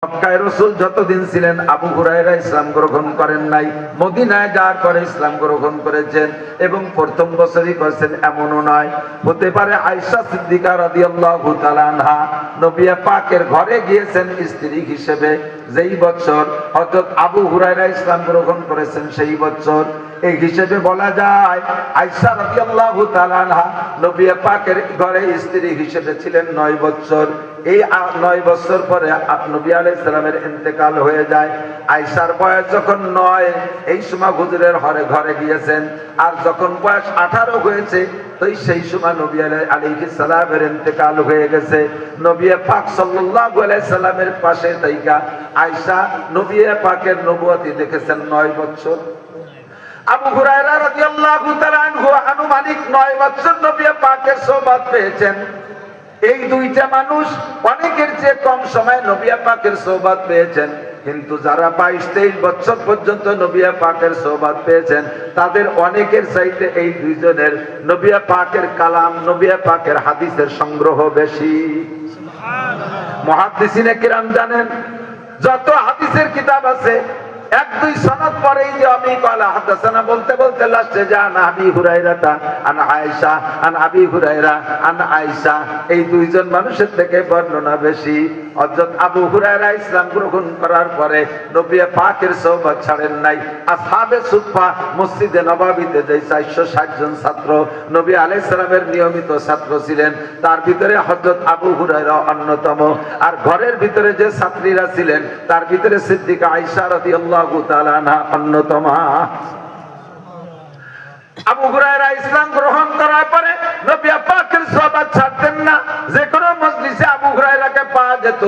মক্কায় রাসূল যতদিন ছিলেন আবু হুরায়রা ইসলাম গ্রহণ করেন নাই, মদিনায় যাওয়ার পরে ইসলাম গ্রহণ করেছেন এবং প্রথম বছরই করেছেন এমনও নয়। হতে পারে আয়েশা সিদ্দিকা রাদিয়াল্লাহু তাআলা আনহা নবী পাকের ঘরে গিয়েছেন স্ত্রী হিসেবে, যেই বছর হযরত আবু হুরায়রা ইসলাম গ্রহণ করেছেন সেই বছর। এই হিসেবে বলা যায় আয়েশা রাদিয়াল্লাহু তাআলা আনহা নবী পাকের ঘরে স্ত্রী হিসেবে ছিলেন 9 বছর। এই 9 বছর পরে নবী আলাইহিস সালামের ইন্তেকাল হয়ে যায়। আয়েশার বয়স যখন 9, এই সময় হুজুরের ঘরে গিয়েছেন। আর যখন বয়স 18 হয়েছে, তো সেই সময় নবী আলাইহিস সালামের ইন্তেকাল হয়ে গেছে। নবী পাক সাল্লাল্লাহু আলাইহি সাল্লামের পাশে থাইকা আয়েশা নবী পাকের নবুয়তি দেখেছেন 9 বছর। আবু হুরায়রা রাদিয়াল্লাহু তাআলা আনহু আনুমানিক 9 বছর নবী পাকের সোহবত পেয়েছেন। এই দুইটা মানুষ অনেকের চেয়ে কম সময় নবী পাকের সোহবত পেয়েছেন, কিন্তু যারা 22-23 বছর পর্যন্ত নবী পাকের সোহবত পেয়েছেন তাদের অনেকের চাইতে এই দুইজনের নবী পাকের কালাম, নবী পাকের হাদিসের সংগ্রহ বেশি। সুবহানাল্লাহ। মুহাদ্দিসিনে কিরাম জানেন, যত হাদিসের কিতাব আছে 1-2 সনদ পরেই যে আমি কলা হাদাসানা বলতে বলতে লাস্টে যান আবি হুরায়রা আন আয়েশা আন আবি হুরায়রা আন আয়েশা, এই দুইজন মানুষের থেকে বর্ণনা বেশি। হযরত আবু হুরায়রা ইসলাম গ্রহণ করার পরে নবী পাকের সোহবত ছাড়েন নাই। আসহাবে সুফফা মসজিদে নববীতে যে 460 জন ছাত্র নবী আলাইহিস সালামের নিয়মিত ছাত্র ছিলেন, তার ভিতরে হযরত আবু হুরায়রা অন্যতম। আর ঘরের ভিতরে যে ছাত্রীরা ছিলেন তার ভিতরে সিদ্দিকা আয়েশা রাদিয়াল্লাহু তাআলা আনহা অন্যতমা। আবু হুরায়রা ইসলাম গ্রহণ করার পরে নবী পাকের সোহবত ছাড়তেন না। যে কোনো মজলিসে আবু হুরায়রাকে পাওয়া যেত।